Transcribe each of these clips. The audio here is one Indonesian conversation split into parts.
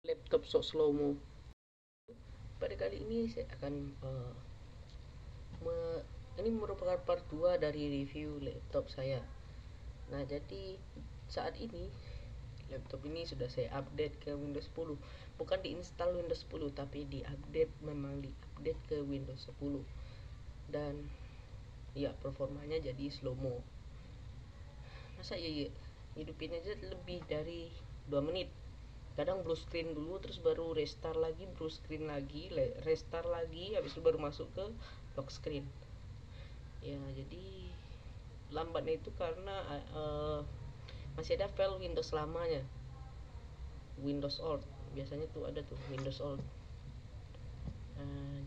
Laptop so slow-mo. Pada kali ini saya akan ini merupakan part 2 dari review laptop saya. Nah, jadi saat ini laptop ini sudah saya update ke Windows 10. Bukan diinstal Windows 10 tapi diupdate, memang diupdate ke Windows 10. Dan ya, performanya jadi slow-mo. Masa ya hidupin aja lebih dari 2 menit. Kadang blue screen dulu, terus baru restart lagi, blue screen lagi, restart lagi, habis itu baru masuk ke lock screen. Ya, jadi lambatnya itu karena masih ada file Windows lamanya, Windows Old. Biasanya tuh ada tuh Windows Old.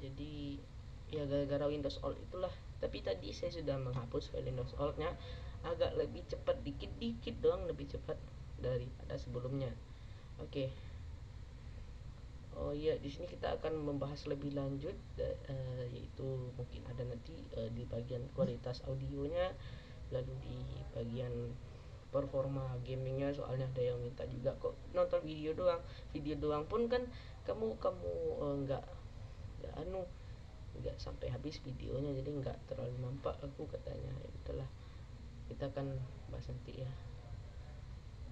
Jadi ya gara-gara Windows Old itulah. Tapi tadi saya sudah menghapus file Windows Oldnya, agak lebih cepat, dikit-dikit doang lebih cepat daripada sebelumnya. Oke. Oh iya, di sini kita akan membahas lebih lanjut, yaitu mungkin ada nanti di bagian kualitas audionya, lalu di bagian performa gamingnya. Soalnya ada yang minta juga, kok nonton video doang pun kan kamu kamu nggak sampai habis videonya, jadi nggak terlalu nampak aku, katanya. Ya itulah, kita akan bahas nanti ya.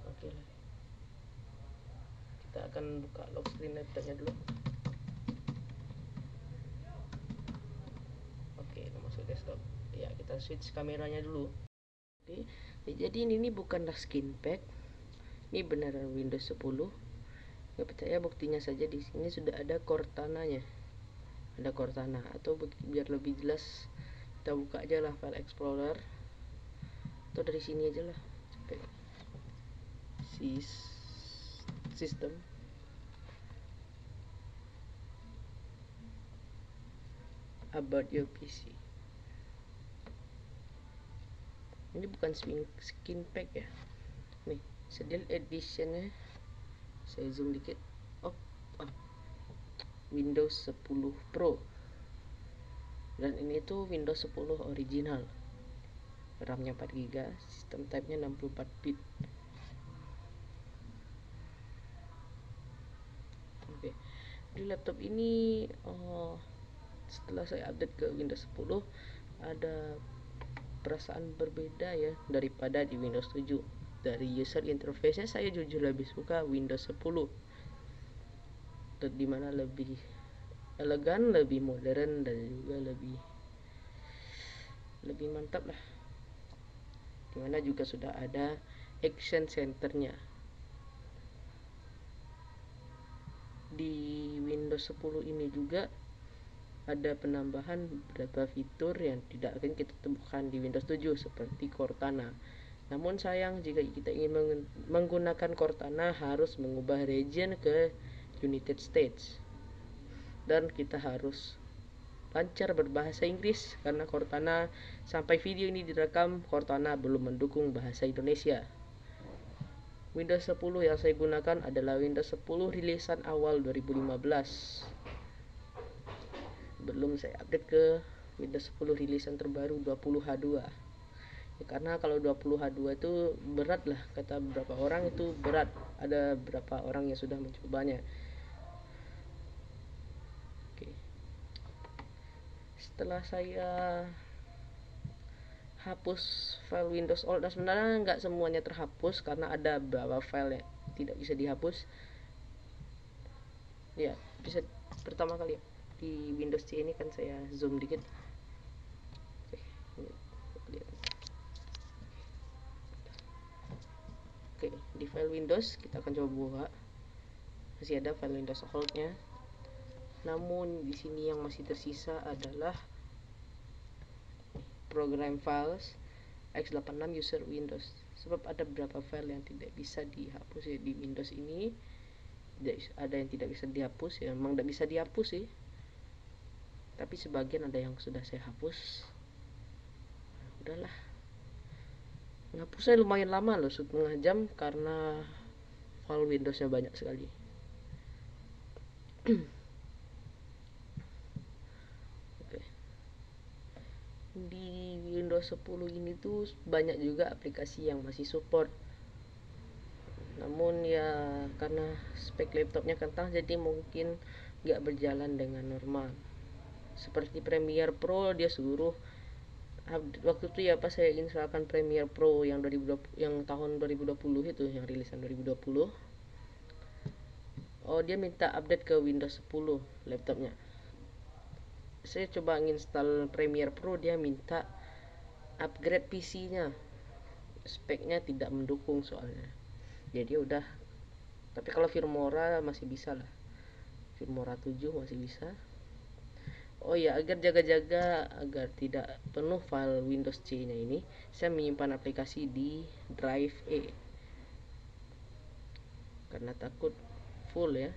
Oke lah, kita akan buka lock screen laptopnya dulu. Oke, masuk desktop. Ya, kita switch kameranya dulu. Oke, jadi ini bukanlah skin pack, ini beneran Windows 10. Nggak percaya, buktinya saja di sini sudah ada Cortana-nya. Ada Cortana, atau biar lebih jelas kita buka aja lah file explorer, atau dari sini aja lah. System, about your PC. Ini bukan skin pack ya. Nih, Sedil editionnya. Saya zoom dikit. Oh, Windows 10 Pro. Dan ini tuh Windows 10 original. RAM-nya 4 GB, sistem type-nya 64 bit. Oke. Di laptop ini setelah saya update ke Windows 10, ada perasaan berbeda ya daripada di Windows 7. Dari user interface-nya saya jujur lebih suka Windows 10, dimana lebih elegan, lebih modern, dan juga lebih mantap lah. Dimana juga sudah ada action centernya. Di Windows 10 ini juga ada penambahan beberapa fitur yang tidak akan kita temukan di Windows 7, seperti Cortana. Namun sayang, jika kita ingin menggunakan Cortana, harus mengubah region ke United States, dan kita harus lancar berbahasa Inggris, karena Cortana, sampai video ini direkam, Cortana belum mendukung bahasa Indonesia. Windows 10 yang saya gunakan adalah Windows 10 rilisan awal 2015. Belum saya update ke Windows 10 rilisan terbaru 20H2 ya, karena kalau 20H2 itu berat lah, kata beberapa orang itu berat. Ada beberapa orang yang sudah mencobanya. Oke. Setelah saya hapus file Windows Old, dan sebenarnya nggak semuanya terhapus karena ada beberapa file yang tidak bisa dihapus ya. Bisa pertama kali di Windows C ini kan saya zoom dikit. Oke, di file Windows kita akan coba buka. Masih ada file Windows Old-nya. Namun di sini yang masih tersisa adalah program files x86 user Windows. Sebab ada beberapa file yang tidak bisa dihapus ya di Windows ini. Ada yang tidak bisa dihapus ya, memang tidak bisa dihapus sih. Tapi sebagian ada yang sudah saya hapus. Nah, udahlah. Menghapusnya lumayan lama loh, 1,5 jam, karena file Windowsnya banyak sekali. Oke. Di Windows 10 ini tuh banyak juga aplikasi yang masih support. namun ya karena spek laptopnya kentang jadi mungkin nggak berjalan dengan normal. Seperti Premiere Pro dia suruh waktu itu ya pas saya instalkan Premiere Pro yang 2020, yang tahun 2020 itu, yang rilisan 2020. Oh, dia minta update ke Windows 10 laptopnya. Saya coba nginstal Premiere Pro, dia minta upgrade PC-nya. Speknya tidak mendukung soalnya. Jadi udah. Tapi kalau Filmora masih bisa lah. Filmora 7 masih bisa. Oh ya, agar jaga-jaga agar tidak penuh file Windows C-nya ini, saya menyimpan aplikasi di Drive E. Karena takut full ya.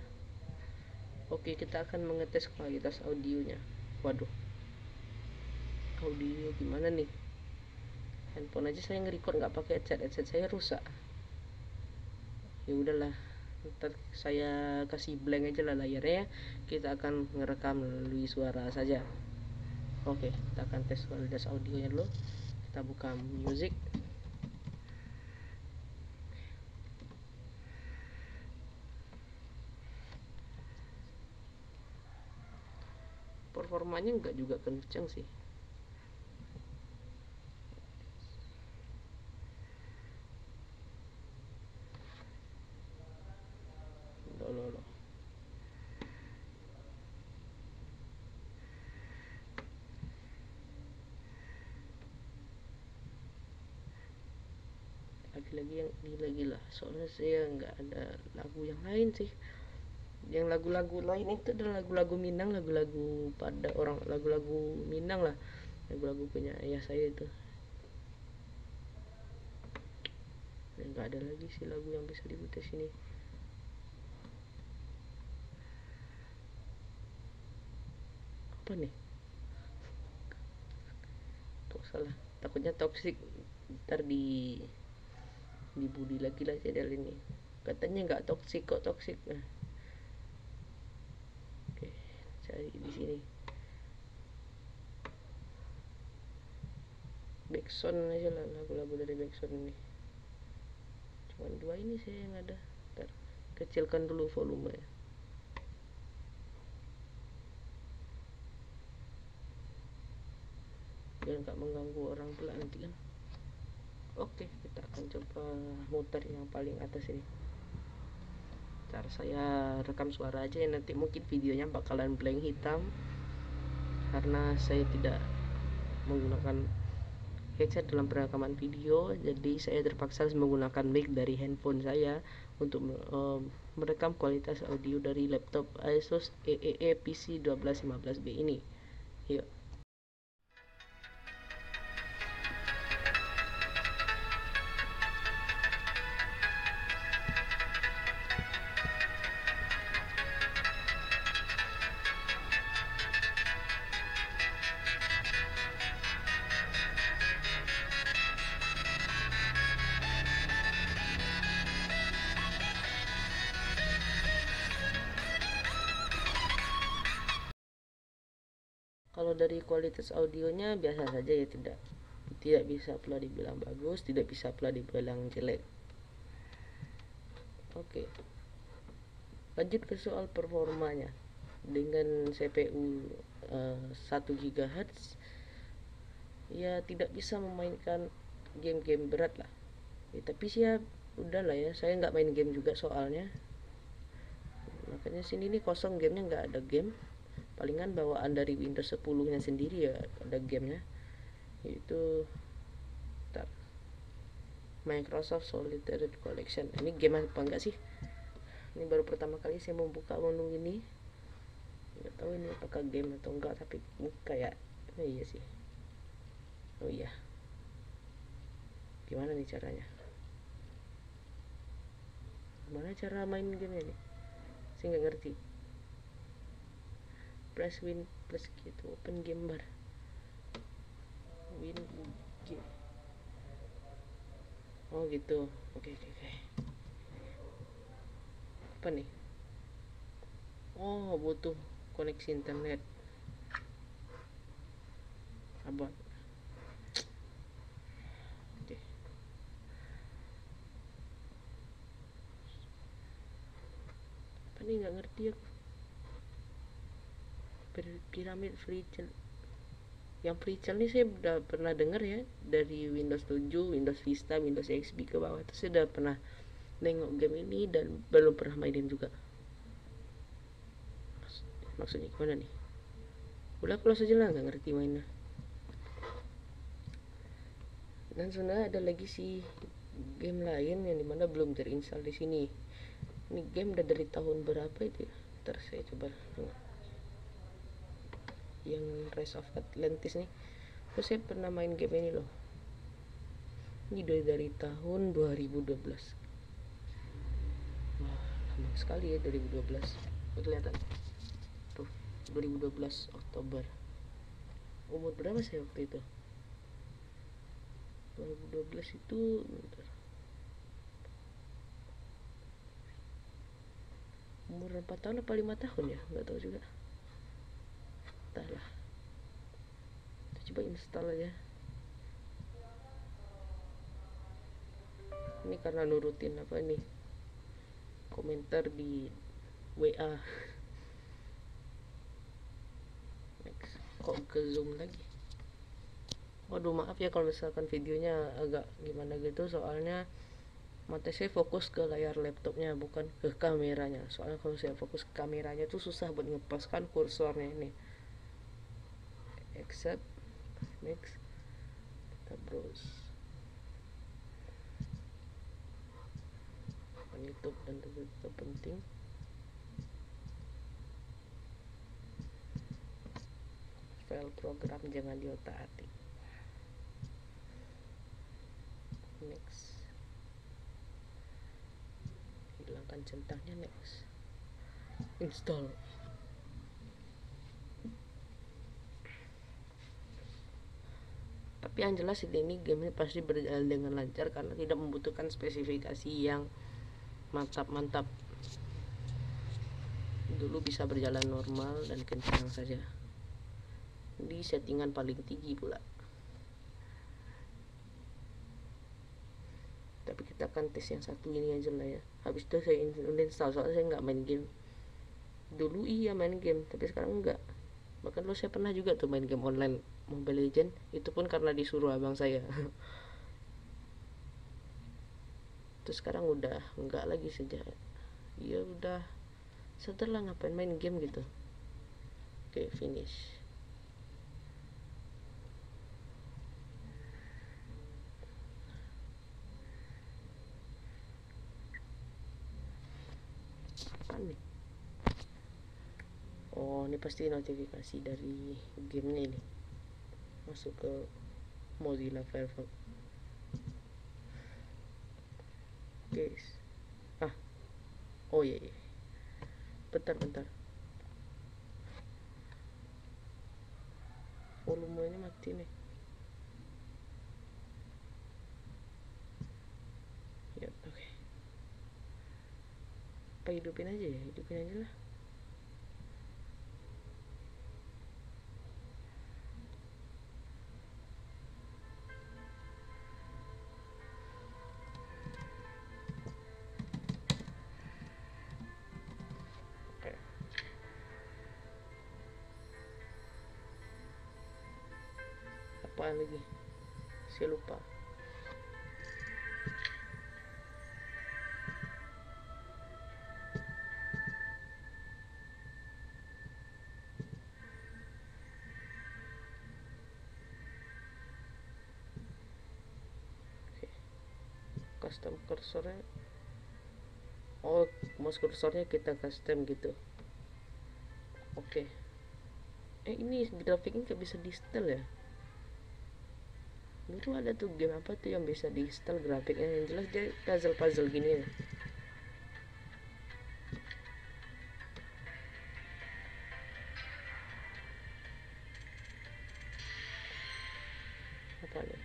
Oke, kita akan mengetes kualitas audionya. Waduh, audio gimana nih? Handphone aja saya nge-record nggak pakai headset saya rusak. Ya udahlah, ntar saya kasih blank aja lah layarnya. Kita akan ngerekam melalui suara saja. Oke, kita akan tes kualitas audionya dulu. Kita buka music. Performanya enggak juga kenceng sih. Loh. Lagi-lagi yang ini lagi lah, soalnya saya nggak ada lagu yang lain sih. Yang lagu-lagu lain itu adalah lagu-lagu Minang, lagu-lagu pada orang, lagu-lagu Minang lah, lagu-lagu punya ayah saya itu. Nggak ada lagi sih lagu yang bisa diputar sini. Apa nih? Kok salah? Takutnya toxic, ntar dibully lagi lah channel ini. Katanya nggak toxic, kok toxic. Nah, oke, cari di sini. Backsound aja lah, lagu-lagu dari Backsound ini. Cuman dua ini saya yang ada. Ntar kecilkan dulu volume ya. Biar nggak mengganggu orang pula nanti kan. Oke, kita akan coba muter yang paling atas ini. Cara saya rekam suara aja ya, nanti mungkin videonya bakalan blank hitam karena saya tidak menggunakan headset dalam perekaman video, jadi saya terpaksa menggunakan mic dari handphone saya untuk merekam kualitas audio dari laptop Asus EEE PC 1215B ini. Yuk. Kalau dari kualitas audionya biasa saja ya, tidak bisa pula dibilang bagus, tidak bisa pula dibilang jelek. Oke, lanjut ke soal performanya. Dengan CPU 1 GHz ya tidak bisa memainkan game-game berat lah ya, tapi sih ya udahlah ya, saya nggak main game juga soalnya. Makanya sini nih kosong, gamenya nggak ada game, palingan bawaan dari Windows 10 nya sendiri ya ada gamenya, yaitu Microsoft Solitaire Collection. Ini game apa enggak sih? Ini baru pertama kali saya membuka menu ini, nggak tahu ini apakah game atau enggak, tapi kayak iya sih. Oh iya, gimana nih caranya? Gimana cara main game ini? Saya nggak ngerti. Press win plus gitu, open game bar, win game. Oh gitu. Oke. Apa nih? Oh, butuh koneksi internet. Abang. Oke. Ini nggak ngerti aku. Pyramid Freecell. Yang Freecell ini saya udah pernah dengar ya, dari Windows 7, Windows Vista, Windows XP ke bawah itu saya udah pernah nengok game ini dan belum pernah mainin juga. Maksudnya gimana nih? Udah close aja lah, nggak ngerti mainnya. Dan sebenarnya ada lagi sih game lain yang dimana belum terinstall di sini. Ini game udah dari tahun berapa itu ya? Ntar saya coba yang Rise of Atlantis nih. Terus saya pernah main game ini loh. Ini dari tahun 2012. Wah, lama sekali ya 2012. Kelihatan tuh 2012 Oktober. Umur berapa saya waktu itu? 2012 itu bentar. Umur 4 tahun apa 5 tahun ya, nggak tahu juga. Entahlah, kita coba install aja. Ini karena nurutin apa nih, komentar di WA. Next. Kok ke zoom lagi? Waduh, maaf ya kalau misalkan videonya agak gimana gitu, soalnya mata saya fokus ke layar laptopnya, bukan ke kameranya. Soalnya kalau saya fokus ke kameranya tuh susah buat ngepaskan kursornya ini. Accept, next, kita browse YouTube dan itu penting. File program jangan diotak-atik. Next, hilangkan centangnya. Next, install. Tapi yang jelas ini game ini pasti berjalan dengan lancar karena tidak membutuhkan spesifikasi yang mantap-mantap. Dulu bisa berjalan normal dan kencang saja di settingan paling tinggi pula. Tapi kita akan tes yang satu ini aja lah ya. Habis itu saya install, soalnya saya nggak main game. Dulu iya main game, tapi sekarang enggak. Bahkan lo saya pernah juga tuh main game online Mobile Legend, itu pun karena disuruh abang saya. Terus sekarang udah enggak lagi sejak ya udah setelah ngapain main game gitu. Oke, finish. Apa nih? Oh, ini pasti notifikasi dari gamenya ini. Masuk ke Mozilla Firefox. Guys. Oh iya, iya. Bentar. Volumenya mati nih. Ya, oke. Apa hidupin aja ya? Hidupin aja lah. Oke. Apa lagi? Saya lupa. Oke. Custom cursornya. Oh, mouse cursornya kita custom gitu. Oke. Ini grafiknya nggak bisa di setel ya? Dulu ada tuh game apa tuh yang bisa di install grafiknya, yang jelas dia puzzle gini ya. Apa nih?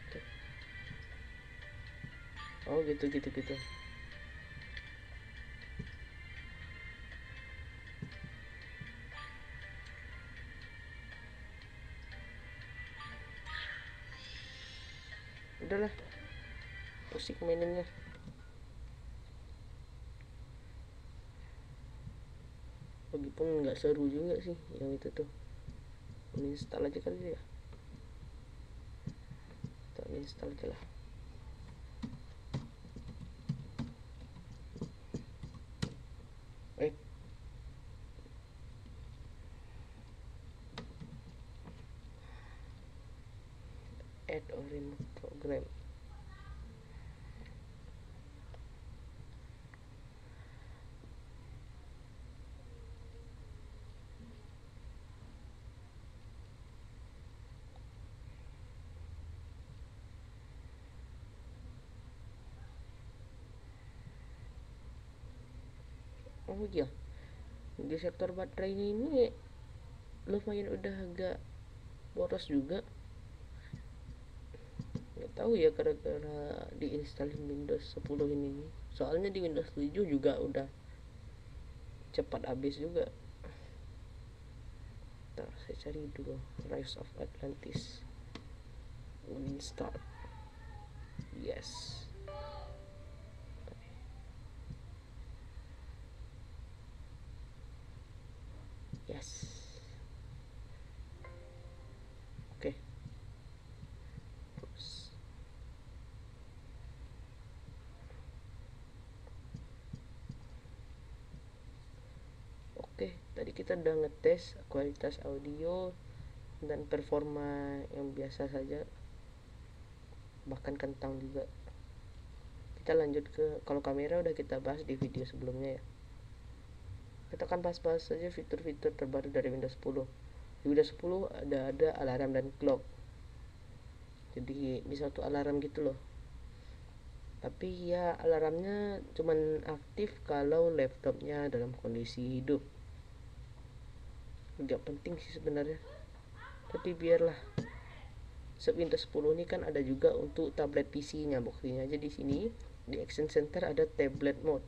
Tuh. Oh gitu. Udahlah, pusing maininnya. Walaupun nggak seru juga sih yang itu tuh. Uninstall aja kali ya. Kita uninstall aja lah. Add or remove program. Oh iya, di sektor baterai ini lumayan udah agak boros juga. Nggak tahu ya gara-gara diinstalin Windows 10 ini. Soalnya di Windows 7 juga udah cepat habis juga. Ntar saya cari dulu Rise of Atlantis. Uninstall. Yes. Yes. Oke. Terus. Oke, tadi kita udah ngetes kualitas audio dan performa yang biasa saja, bahkan kentang juga. Kita lanjut ke, kalau kamera udah kita bahas di video sebelumnya ya. Kita akan bahas-bahas saja fitur-fitur terbaru dari Windows 10. Di Windows 10 ada alarm dan clock. Jadi bisa tuh alarm gitu loh. Tapi ya alarmnya cuman aktif kalau laptopnya dalam kondisi hidup. Gak penting sih sebenarnya. Tapi biarlah. Windows 10 ini kan ada juga untuk tablet PC-nya. Buktinya aja di sini di Action Center ada tablet mode.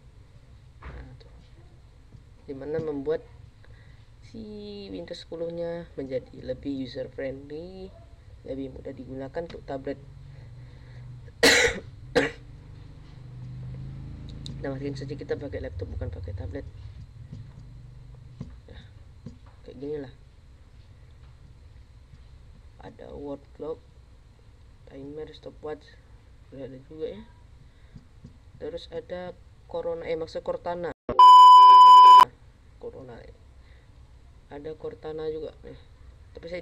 Nah, tuh. Dimana membuat si Windows 10-nya menjadi lebih user friendly, lebih mudah digunakan untuk tablet. Namatin saja kita pakai laptop bukan pakai tablet. Nah, kayak gini lah. Ada word clock, timer, stopwatch, udah ada juga ya. Terus ada Cortana. Cortana. Ada Cortana juga nih. Tapi saya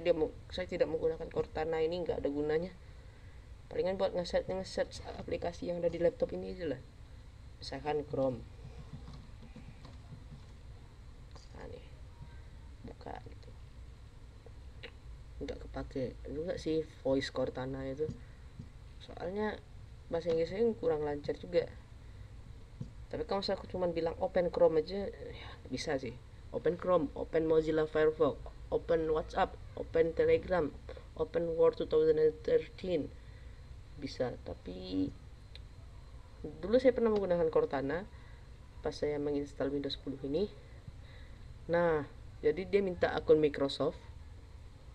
tidak menggunakan Cortana ini, nggak ada gunanya. Palingan buat nge-search aplikasi yang ada di laptop ini aja lah. Misalkan Chrome. Nah nih, buka gitu. Nggak kepake juga sih voice Cortana itu. Soalnya bahasa Inggrisnya kurang lancar juga. Tapi kalau misalnya aku cuma bilang open Chrome aja, ya bisa sih. Open Chrome, open Mozilla Firefox, open WhatsApp, open Telegram, open Word 2013 bisa. Tapi dulu saya pernah menggunakan Cortana pas saya menginstal Windows 10 ini. Nah, jadi dia minta akun Microsoft.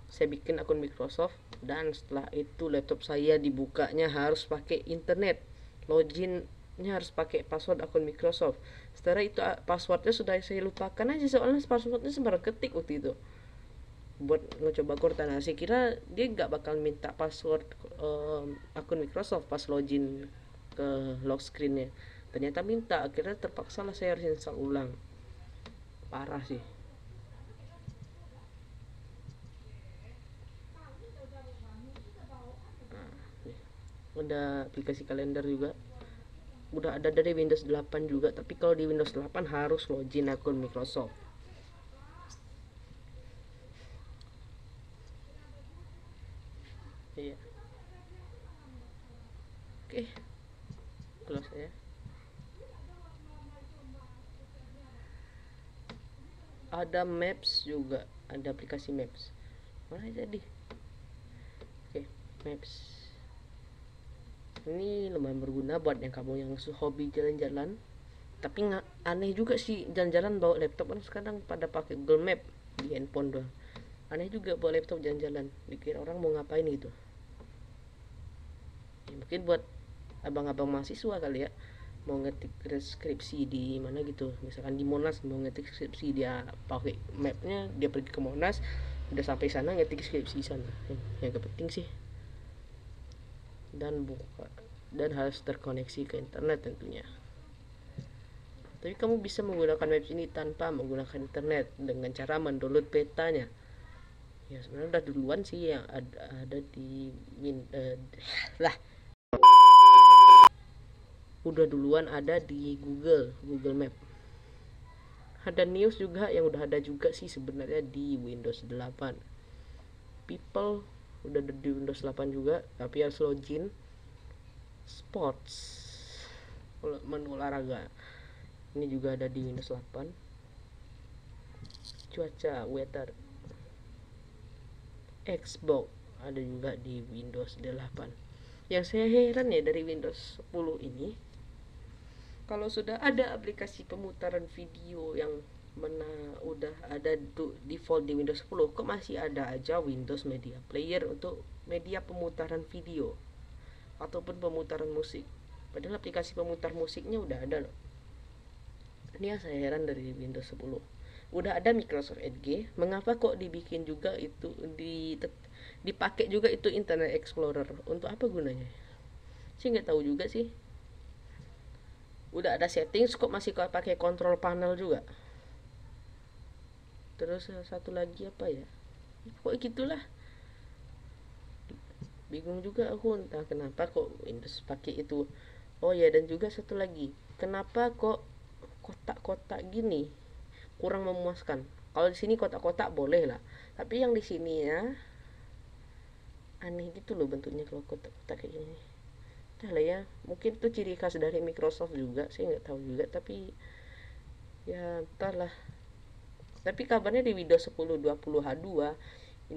Saya bikin akun Microsoft dan setelah itu laptop saya dibukanya harus pakai internet. Loginnya harus pakai password akun Microsoft. Setelah itu passwordnya sudah saya lupakan aja, soalnya passwordnya sembarang ketik waktu itu buat ngecoba Cortana. Saya kira dia nggak bakal minta password akun Microsoft pas login ke lock screennya. Ternyata minta, akhirnya terpaksa lah saya harus install ulang. Parah sih. Ada aplikasi kalender juga, udah ada dari Windows 8 juga, tapi kalau di Windows 8 harus login akun Microsoft. Iya. Oke, close ya. Ada Maps juga, ada aplikasi Maps. Mana jadi? Oke, Maps. Ini lumayan berguna buat yang kamu yang hobi jalan-jalan. Tapi nggak aneh juga sih jalan-jalan bawa laptop, kan sekarang pada pakai Google Map di handphone doang. Aneh juga bawa laptop jalan-jalan, dikira orang mau ngapain gitu. Ya, mungkin buat abang-abang mahasiswa kali ya, mau ngetik skripsi di mana gitu, misalkan di Monas mau ngetik skripsi, dia pakai mapnya, dia pergi ke Monas, udah sampai sana ngetik skripsi sana, yang penting sih. Dan harus terkoneksi ke internet tentunya. Tapi kamu bisa menggunakan web ini tanpa menggunakan internet dengan cara mendownload petanya. Ya sebenarnya udah duluan sih yang ada di udah duluan ada di Google Map. Ada news juga yang udah ada juga sih sebenarnya di Windows 8. People udah ada di Windows 8 juga, tapi harus login. Sports, menu olahraga, ini juga ada di Windows 8. Cuaca, weather, Xbox ada juga di Windows 8. Yang saya heran ya dari Windows 10 ini, kalau sudah ada aplikasi pemutaran video yang mana udah ada default di Windows 10, kok masih ada aja Windows Media Player untuk media pemutaran video ataupun pemutaran musik, padahal aplikasi pemutar musiknya udah ada loh. Ini yang saya heran dari Windows 10. Udah ada Microsoft Edge, mengapa kok dibikin juga itu dipakai juga itu Internet Explorer? Untuk apa gunanya? Saya nggak tahu juga sih. Udah ada settings kok masih pakai control panel juga. Terus satu lagi apa ya? Kok gitulah. Bingung juga aku, entah kenapa kok Windows pakai itu. Oh ya, dan juga satu lagi, kenapa kok kotak-kotak gini kurang memuaskan? Kalau di sini kotak-kotak boleh lah, tapi yang di sini ya aneh gitu loh bentuknya kalau kotak-kotak kayak gini. Entah lah ya, mungkin itu ciri khas dari Microsoft juga, saya nggak tahu juga, tapi ya entahlah. Tapi kabarnya di Windows 10 20H2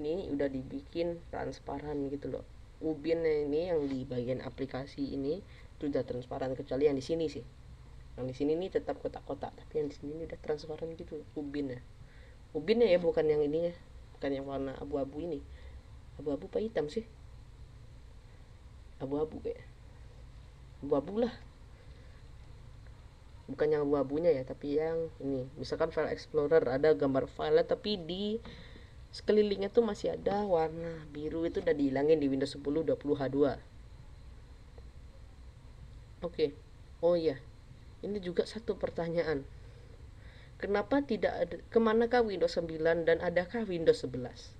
ini udah dibikin transparan gitu loh. Ubinnya ini yang di bagian aplikasi ini sudah transparan, kecuali yang di sini sih. Yang di sini nih tetap kotak-kotak, tapi yang di sini udah transparan gitu ubinnya. Ubinnya ya, bukan yang ininya, bukan yang warna abu-abu ini. Abu-abu apa hitam sih? Abu-abu kayak. Abu-abu lah. Bukan yang abu-abunya ya, tapi yang ini. Misalkan file explorer ada gambar file, tapi di sekelilingnya tuh masih ada warna biru, itu udah dihilangin di Windows 10 20H2. Oke. Oh iya, ini juga satu pertanyaan. Kenapa tidak ada, kemanakah Windows 9 dan adakah Windows 11?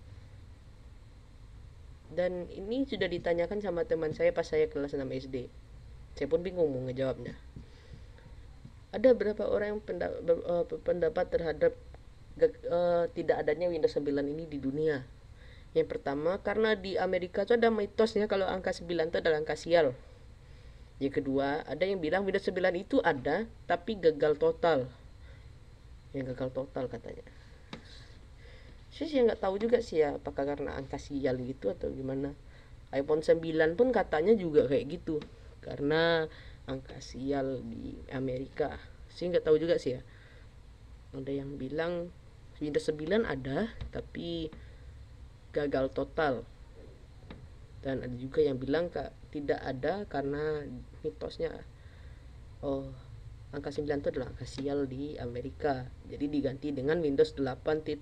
Dan ini sudah ditanyakan sama teman saya pas saya kelas 6 SD. Saya pun bingung mau ngejawabnya. Ada berapa orang yang pendapat terhadap tidak adanya Windows 9 ini di dunia. Yang pertama, karena di Amerika itu ada mitosnya kalau angka 9 itu adalah angka sial. Yang kedua, ada yang bilang Windows 9 itu ada tapi gagal total. Yang gagal total katanya. Saya nggak tahu juga sih ya, apakah karena angka sial gitu atau gimana. iPhone 9 pun katanya juga kayak gitu, karena angka sial di Amerika. Saya nggak tahu juga sih ya. Ada yang bilang Windows 9 ada tapi gagal total, dan ada juga yang bilang tidak ada karena mitosnya angka 9 itu adalah angka sial di Amerika, jadi diganti dengan Windows 8.1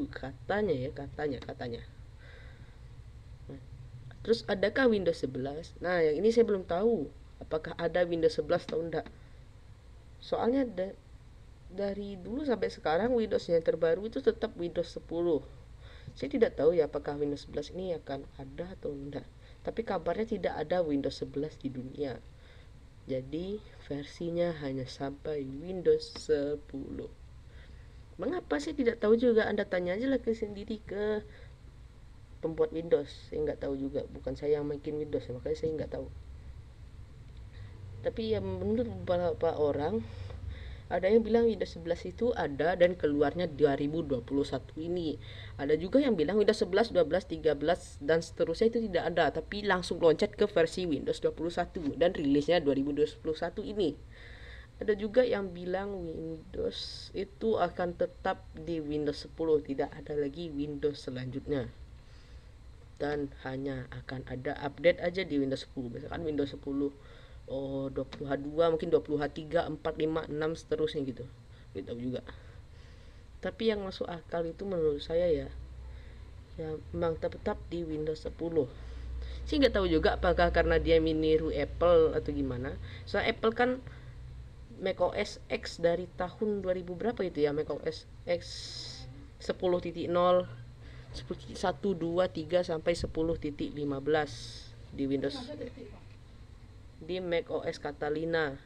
katanya ya, katanya. Terus adakah Windows 11? Nah, yang ini saya belum tahu apakah ada Windows 11 atau enggak. Soalnya dari dulu sampai sekarang Windows yang terbaru itu tetap Windows 10. Saya tidak tahu ya apakah Windows 11 ini akan ada atau enggak. Tapi kabarnya tidak ada Windows 11 di dunia. Jadi versinya hanya sampai Windows 10. Mengapa saya tidak tahu juga? Anda tanya aja lah sendiri ke pembuat Windows. Saya nggak tahu juga, bukan saya yang bikin Windows, makanya saya nggak tahu. Tapi ya menurut beberapa orang, ada yang bilang Windows 11 itu ada dan keluarnya 2021 ini. Ada juga yang bilang Windows 11, 12, 13 dan seterusnya itu tidak ada, tapi langsung loncat ke versi Windows 21 dan rilisnya 2021 ini. Ada juga yang bilang Windows itu akan tetap di Windows 10, tidak ada lagi Windows selanjutnya. Dan hanya akan ada update aja di Windows 10. Misalkan Windows 10 20H2, mungkin 20H3, 4, 5, 6 seterusnya gitu. Nggak tahu juga. Tapi yang masuk akal itu menurut saya ya memang tetap di Windows 10. Sih nggak tahu juga apakah karena dia meniru Apple atau gimana. Soalnya Apple kan macOS X dari tahun 2000 berapa itu ya, macOS X 10.0, 10.1, 2, 3 sampai 10.15 di Windows, di macOS Catalina.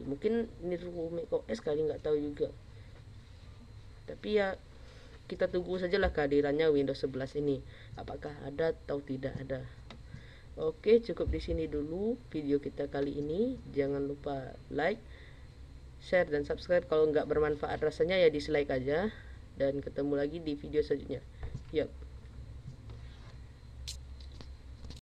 Mungkin niru macOS kali, nggak tahu juga. Tapi ya kita tunggu sajalah kehadirannya Windows 11 ini, apakah ada atau tidak ada. Oke, cukup di sini dulu video kita kali ini. Jangan lupa like, share, dan subscribe. Kalau nggak bermanfaat rasanya ya dislike aja. Dan ketemu lagi di video selanjutnya. Yuk.